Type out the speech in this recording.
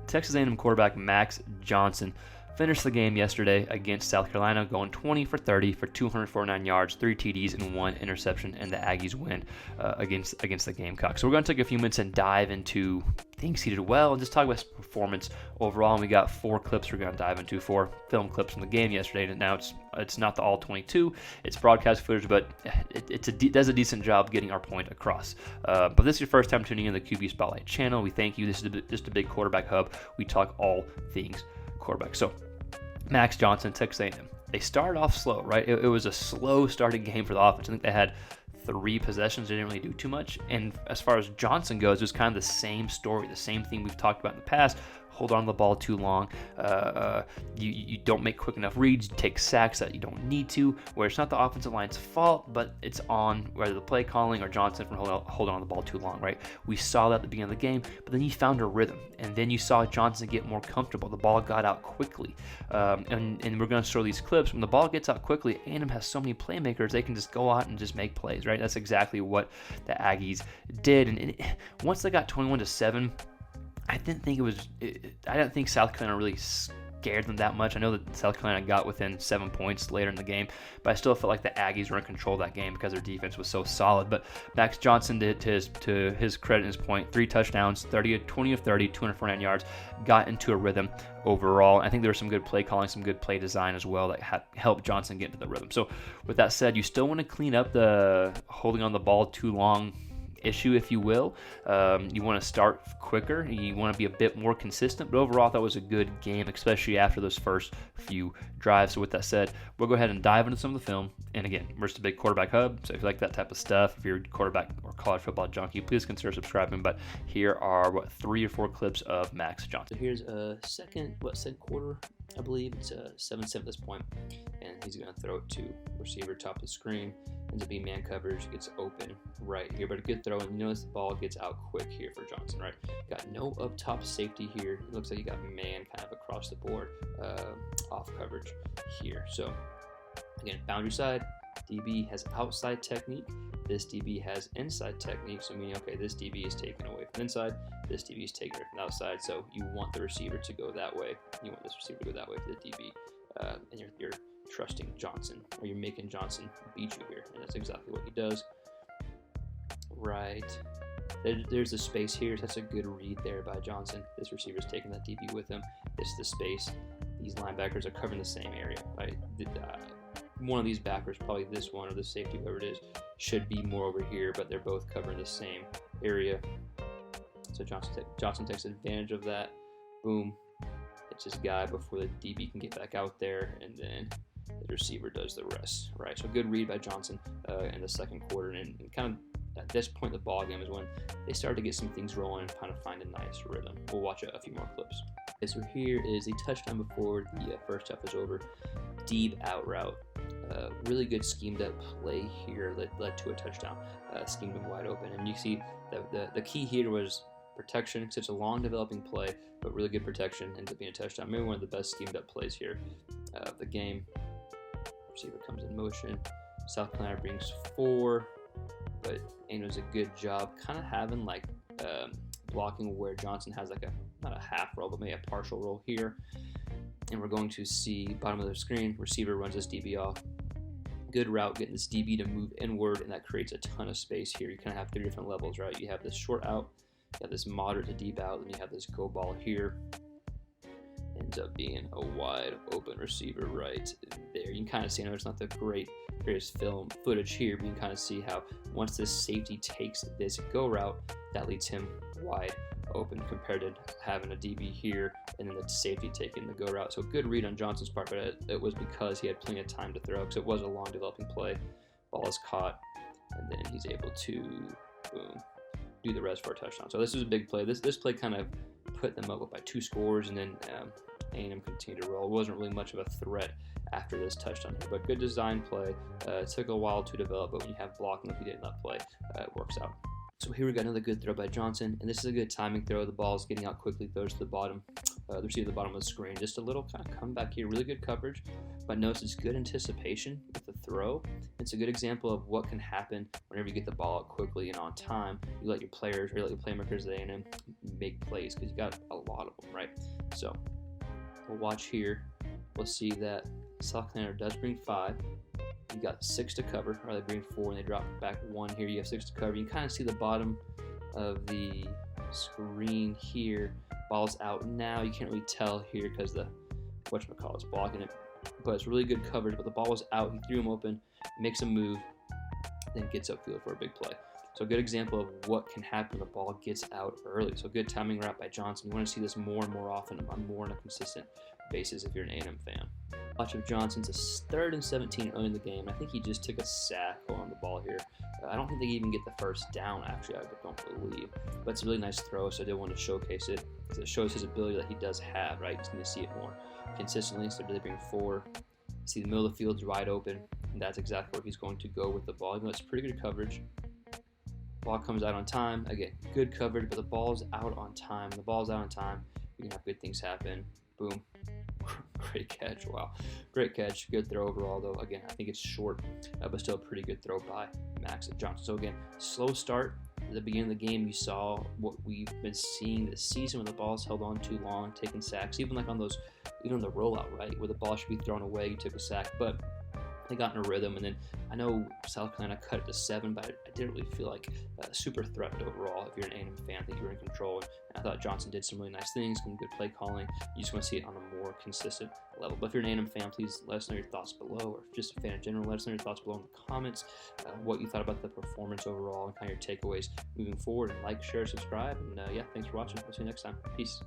Texas A&M quarterback Max Johnson finished the game yesterday against South Carolina going 20 for 30 for 249 yards, 3 TDs, and 1 interception, and the Aggies win against the Gamecocks. So we're going to take a few minutes and dive into things he did well and just talk about his performance overall. And we got 4 clips we're going to dive into, 4 film clips from the game yesterday. And now it's not the all 22, it's broadcast footage, but it does a decent job getting our point across. But this is your first time tuning in the QB Spotlight channel. We thank you. This is just a big quarterback hub. We talk all things quarterback. So Max Johnson, Texas A&M. They started off slow, right? It was a slow starting game for the offense. I think they had 3 possessions. They didn't really do too much. And as far as Johnson goes, it was kind of the same story, the same thing we've talked about in the past. Hold on to the ball too long. You don't make quick enough reads. You take sacks that you don't need to, where it's not the offensive line's fault, but it's on whether the play calling or Johnson from holding on the ball too long, right? We saw that at the beginning of the game, but then he found a rhythm, and then you saw Johnson get more comfortable. The ball got out quickly, and we're going to show these clips. When the ball gets out quickly, A&M has so many playmakers, they can just go out and just make plays, right? That's exactly what the Aggies did, and once they got 21-7, I didn't think South Carolina really scared them that much. I know that South Carolina got within 7 points later in the game, but I still felt like the Aggies were in control of that game because their defense was so solid. But Max Johnson did, to his credit and his point, 3 touchdowns, 20 of 30, 249 yards, got into a rhythm overall. I think there was some good play calling, some good play design as well that helped Johnson get into the rhythm. So with that said, you still want to clean up the holding on the ball too long issue, if you will. You want to start quicker. You want to be a bit more consistent. But overall, that was a good game, especially after those first few drives. So with that said, we'll go ahead and dive into some of the film. And again, we're just a big quarterback hub. So if you like that type of stuff, if you're a quarterback or college football junkie, please consider subscribing. But here are 3 or 4 clips of Max Johnson. So here's a second quarter, I believe. It's a 7-7 at this point. And he's going to throw it to receiver top of the screen. Ends up being man coverage, gets open right here, but a good throw, and you notice the ball gets out quick here for Johnson, right? Got no up top safety here. It looks like you got man kind of across the board, off coverage here. So again, boundary side, DB has outside technique. This DB has inside technique. So meaning, okay, this DB is taken away from inside, this DB is taken away from the outside. So you want the receiver to go that way. You want this receiver to go that way for the DB, and you're trusting Johnson, or you're making Johnson beat you here, and that's exactly what he does. Right there's the space here. So that's a good read there by Johnson. This receiver's taking that DB with him. This is the space. These linebackers are covering the same area, right? One of these backers, probably this one or the safety, whoever it is, should be more over here, but they're both covering the same area. So Johnson takes advantage of that. Boom. It's his guy before the DB can get back out there, and then the receiver does the rest, right? So good read by Johnson in the second quarter, and kind of at this point in the ball game is when they started to get some things rolling and kind of find a nice rhythm. We'll watch a few more clips. Okay, so here is the touchdown before the first half is over. Deep out route. Really good schemed up play here that led to a touchdown. Schemed him wide open, and you see the key here was protection, because it's a long developing play, but really good protection, ends up being a touchdown. Maybe one of the best schemed up plays here of the game. Receiver comes in motion. South Carolina brings 4, but it was a good job kind of having like blocking where Johnson has like not a half roll, but maybe a partial roll here. And we're going to see bottom of the screen, receiver runs this DB off. Good route, getting this DB to move inward, and that creates a ton of space here. You kind of have 3 different levels, right? You have this short out, you have this moderate to deep out, and you have this go ball here. Ends up being a wide open receiver right there. You can kind of see, I know it's not the greatest film footage here, but you can kind of see how once this safety takes this go route, that leads him wide open compared to having a DB here and then the safety taking the go route. So good read on Johnson's part, but it was because he had plenty of time to throw, because it was a long developing play. Ball is caught, and then he's able to do the rest for a touchdown. So this is a big play. This play kind of put them up by 2 scores, and then A&M continued to roll. It wasn't really much of a threat after this touchdown here, but good design play. It took a while to develop, but when you have blocking like he did in that play, it works out. So here we got another good throw by Johnson, and this is a good timing throw. The ball is getting out quickly, throws to the bottom, the receiver at the bottom of the screen. Just a little kind of comeback here, really good coverage, but notice it's good anticipation with the throw. It's a good example of what can happen whenever you get the ball out quickly and on time. You let your players, or you let your playmakers at A&M make plays because you got a lot of them, right? So we'll watch here. We'll see that South Carolina does bring 5. You got 6 to cover, or they bring 4 and they drop back 1 here. You have 6 to cover. You can kind of see the bottom of the screen here. Ball's out now. You can't really tell here because the whatchamacallit is blocking it. But it's really good coverage. But the ball was out. He threw him open, makes a move, then gets upfield for a big play. So a good example of what can happen when the ball gets out early. So good timing route by Johnson. You want to see this more and more often, more on a consistent basis if you're an A&M fan. Watch of Johnson's a 3rd and 17 early in the game. I think he just took a sack on the ball here. I don't think they even get the first down, actually. I don't believe. But it's a really nice throw, so I did want to showcase it. It shows his ability that he does have, right? You just need to see it more consistently. So they bring 4. See the middle of the field's wide open, and that's exactly where he's going to go with the ball. Even though it's pretty good coverage. Ball comes out on time. Again, good coverage, but the ball's out on time. When the ball's out on time, you can have good things happen. Boom. Great catch. Wow. Great catch. Good throw overall, though. Again, I think it's short, but still a pretty good throw by Max Johnson. So, again, slow start. At the beginning of the game, you saw what we've been seeing this season when the ball's held on too long, taking sacks, even like on those, even on the rollout, right, where the ball should be thrown away, you took a sack. But they got in a rhythm, and then I know South Carolina cut it to 7, but I didn't really feel like a super threat overall. If you're an A&M fan, I think you were in control, and I thought Johnson did some really nice things, some good play calling. You just want to see it on a more consistent level. But if you're an A&M fan, please let us know your thoughts below, or just a fan in general, let us know your thoughts below in the comments, what you thought about the performance overall, and kind of your takeaways moving forward. And like, share, subscribe, and yeah, thanks for watching. We'll see you next time. Peace.